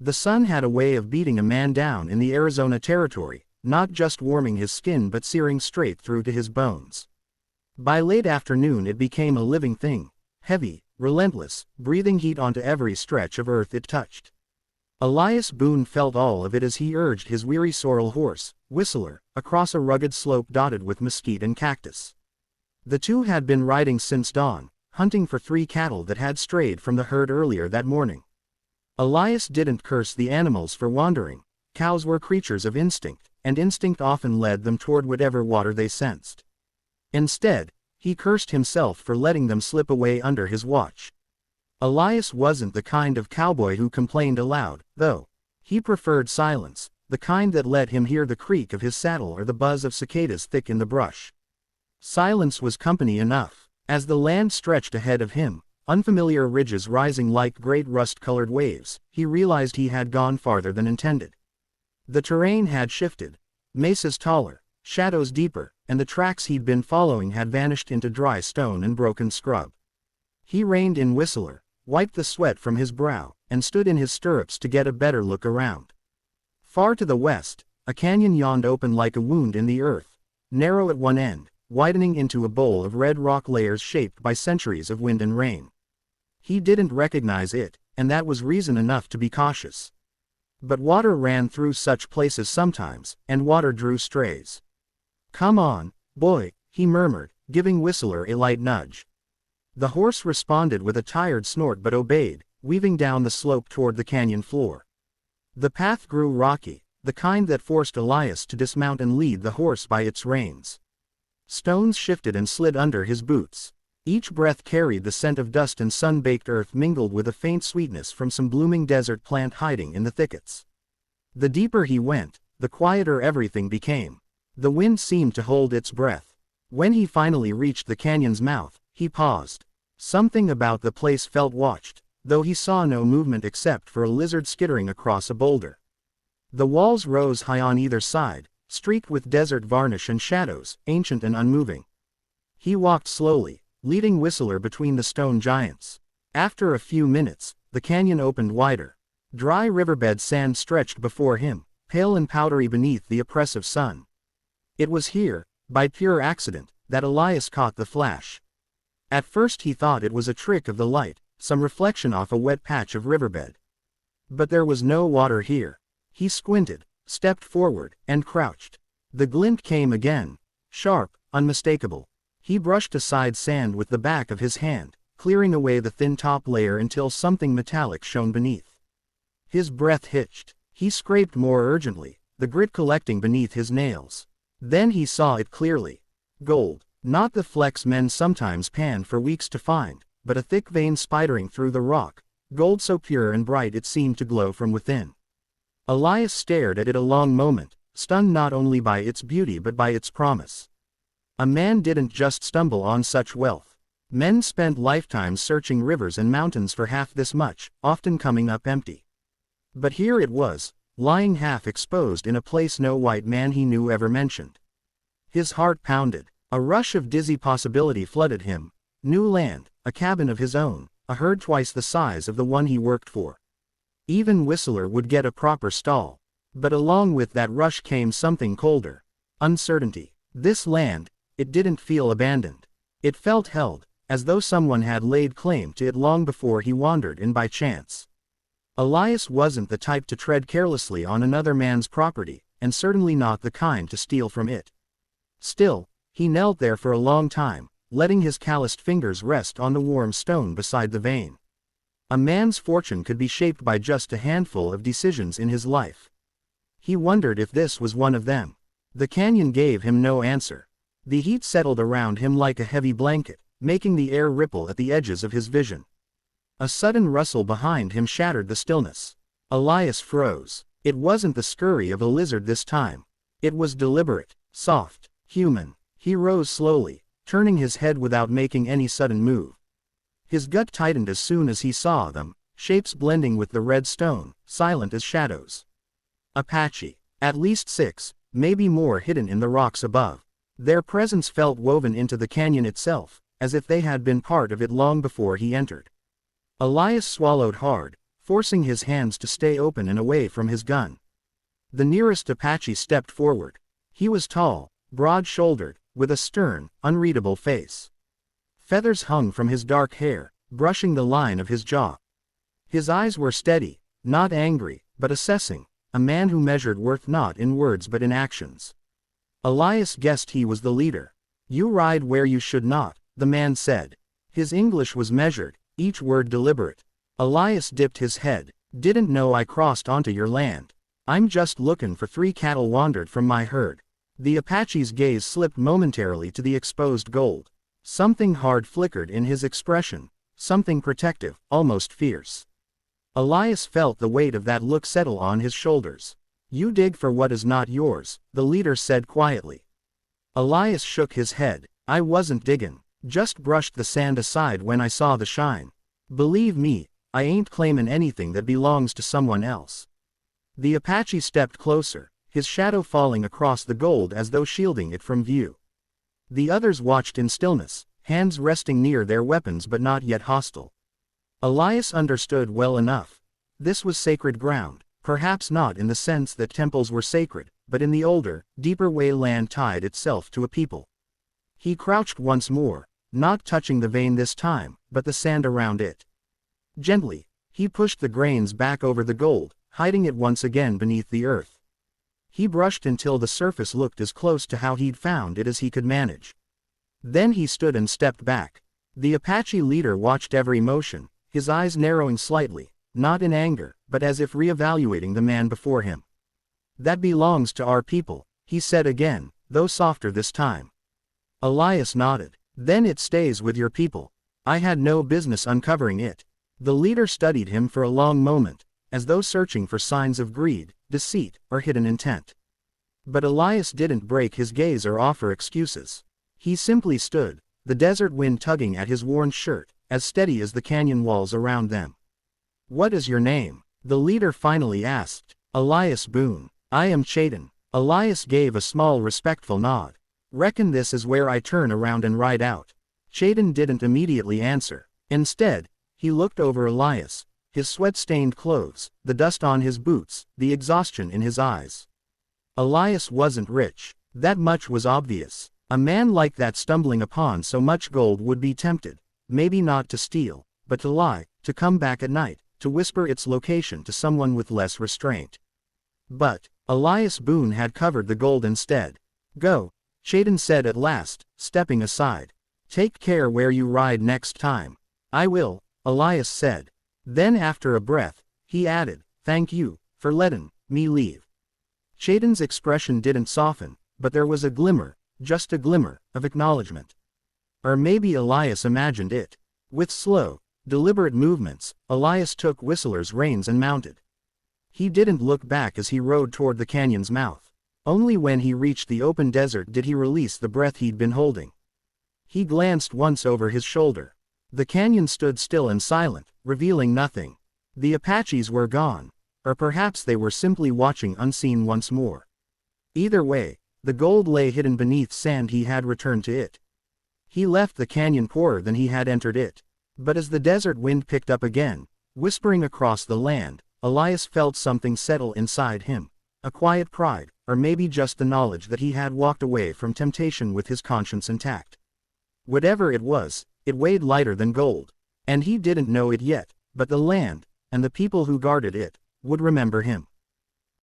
The sun had a way of beating a man down in the Arizona territory, not just warming his skin but searing straight through to his bones. By late afternoon it became a living thing, heavy, relentless, breathing heat onto every stretch of earth it touched. Elias Boone felt all of it as he urged his weary sorrel horse, Whistler, across a rugged slope dotted with mesquite and cactus. The two had been riding since dawn, hunting for 3 cattle that had strayed from the herd earlier that morning. Elias didn't curse the animals for wandering. Cows were creatures of instinct, and instinct often led them toward whatever water they sensed. Instead, he cursed himself for letting them slip away under his watch. Elias wasn't the kind of cowboy who complained aloud, though. He preferred silence, the kind that let him hear the creak of his saddle or the buzz of cicadas thick in the brush. Silence was company enough. As the land stretched ahead of him, unfamiliar ridges rising like great rust-colored waves, he realized he had gone farther than intended. The terrain had shifted. Mesas taller, shadows deeper, and the tracks he'd been following had vanished into dry stone and broken scrub. He reined in Whistler, wiped the sweat from his brow, and stood in his stirrups to get a better look around. Far to the west, a canyon yawned open like a wound in the earth, narrow at one end, widening into a bowl of red rock layers shaped by centuries of wind and rain. He didn't recognize it, and that was reason enough to be cautious. But water ran through such places sometimes, and water drew strays. "Come on, boy," he murmured, giving Whistler a light nudge. The horse responded with a tired snort but obeyed, weaving down the slope toward the canyon floor. The path grew rocky, the kind that forced Elias to dismount and lead the horse by its reins. Stones shifted and slid under his boots. Each breath carried the scent of dust and sun-baked earth mingled with a faint sweetness from some blooming desert plant hiding in the thickets. The deeper he went, the quieter everything became. The wind seemed to hold its breath. When he finally reached the canyon's mouth, he paused. Something about the place felt watched, though he saw no movement except for a lizard skittering across a boulder. The walls rose high on either side, streaked with desert varnish and shadows, ancient and unmoving. He walked slowly, leading Whistler between the stone giants. After a few minutes, the canyon opened wider. Dry riverbed sand stretched before him, pale and powdery beneath the oppressive sun. It was here, by pure accident, that Elias caught the flash. At first he thought it was a trick of the light, some reflection off a wet patch of riverbed. But there was no water here. He squinted, stepped forward, and crouched. The glint came again, sharp, unmistakable. He brushed aside sand with the back of his hand, clearing away the thin top layer until something metallic shone beneath. His breath hitched. He scraped more urgently, the grit collecting beneath his nails. Then he saw it clearly. Gold, not the flecks men sometimes pan for weeks to find, but a thick vein spidering through the rock, gold so pure and bright it seemed to glow from within. Elias stared at it a long moment, stunned not only by its beauty but by its promise. A man didn't just stumble on such wealth. Men spent lifetimes searching rivers and mountains for half this much, often coming up empty. But here it was, lying half exposed in a place no white man he knew ever mentioned. His heart pounded. A rush of dizzy possibility flooded him. New land, a cabin of his own, a herd twice the size of the one he worked for. Even Whistler would get a proper stall. But along with that rush came something colder. Uncertainty. This land, it didn't feel abandoned. It felt held, as though someone had laid claim to it long before he wandered in by chance. Elias wasn't the type to tread carelessly on another man's property, and certainly not the kind to steal from it. Still, he knelt there for a long time, letting his calloused fingers rest on the warm stone beside the vein. A man's fortune could be shaped by just a handful of decisions in his life. He wondered if this was one of them. The canyon gave him no answer. The heat settled around him like a heavy blanket, making the air ripple at the edges of his vision. A sudden rustle behind him shattered the stillness. Elias froze. It wasn't the scurry of a lizard this time. It was deliberate, soft, human. He rose slowly, turning his head without making any sudden move. His gut tightened as soon as he saw them, shapes blending with the red stone, silent as shadows. Apache. At least 6, maybe more hidden in the rocks above. Their presence felt woven into the canyon itself, as if they had been part of it long before he entered. Elias swallowed hard, forcing his hands to stay open and away from his gun. The nearest Apache stepped forward. He was tall, broad-shouldered, with a stern, unreadable face. Feathers hung from his dark hair, brushing the line of his jaw. His eyes were steady, not angry, but assessing, a man who measured worth not in words but in actions. Elias guessed he was the leader. "You ride where you should not," the man said. His English was measured, each word deliberate. Elias dipped his head. "Didn't know I crossed onto your land. I'm just lookin' for 3 cattle wandered from my herd." The Apache's gaze slipped momentarily to the exposed gold. Something hard flickered in his expression, something protective, almost fierce. Elias felt the weight of that look settle on his shoulders. "You dig for what is not yours," the leader said quietly. Elias shook his head. "I wasn't diggin', just brushed the sand aside when I saw the shine. Believe me, I ain't claimin' anything that belongs to someone else." The Apache stepped closer, his shadow falling across the gold as though shielding it from view. The others watched in stillness, hands resting near their weapons but not yet hostile. Elias understood well enough. This was sacred ground, perhaps not in the sense that temples were sacred, but in the older, deeper way land tied itself to a people. He crouched once more, not touching the vein this time, but the sand around it. Gently, he pushed the grains back over the gold, hiding it once again beneath the earth. He brushed until the surface looked as close to how he'd found it as he could manage. Then he stood and stepped back. The Apache leader watched every motion, his eyes narrowing slightly, not in anger, but as if re-evaluating the man before him. "That belongs to our people," he said again, though softer this time. Elias nodded. "Then it stays with your people. I had no business uncovering it." The leader studied him for a long moment, as though searching for signs of greed, deceit, or hidden intent. But Elias didn't break his gaze or offer excuses. He simply stood, the desert wind tugging at his worn shirt, as steady as the canyon walls around them. "What is your name?" the leader finally asked. "Elias Boone. I am Chayton." Elias gave a small respectful nod. "Reckon this is where I turn around and ride out." Chayton didn't immediately answer. Instead, he looked over Elias, his sweat-stained clothes, the dust on his boots, the exhaustion in his eyes. Elias wasn't rich. That much was obvious. A man like that stumbling upon so much gold would be tempted, maybe not to steal, but to lie, to come back at night, to whisper its location to someone with less restraint. But Elias Boone had covered the gold instead. "Go," Chayton said at last, stepping aside. "Take care where you ride next time." "I will," Elias said. Then after a breath, he added, "Thank you for letting me leave." Chayton's expression didn't soften, but there was a glimmer, just a glimmer, of acknowledgement. Or maybe Elias imagined it. With slow, deliberate movements, Elias took Whistler's reins and mounted. He didn't look back as he rode toward the canyon's mouth. Only when he reached the open desert did he release the breath he'd been holding. He glanced once over his shoulder. The canyon stood still and silent, revealing nothing. The Apaches were gone. Or perhaps they were simply watching unseen once more. Either way, the gold lay hidden beneath sand he had returned to it. He left the canyon poorer than he had entered it. But as the desert wind picked up again, whispering across the land, Elias felt something settle inside him. A quiet pride, or maybe just the knowledge that he had walked away from temptation with his conscience intact. Whatever it was, it weighed lighter than gold. And he didn't know it yet, but the land, and the people who guarded it, would remember him.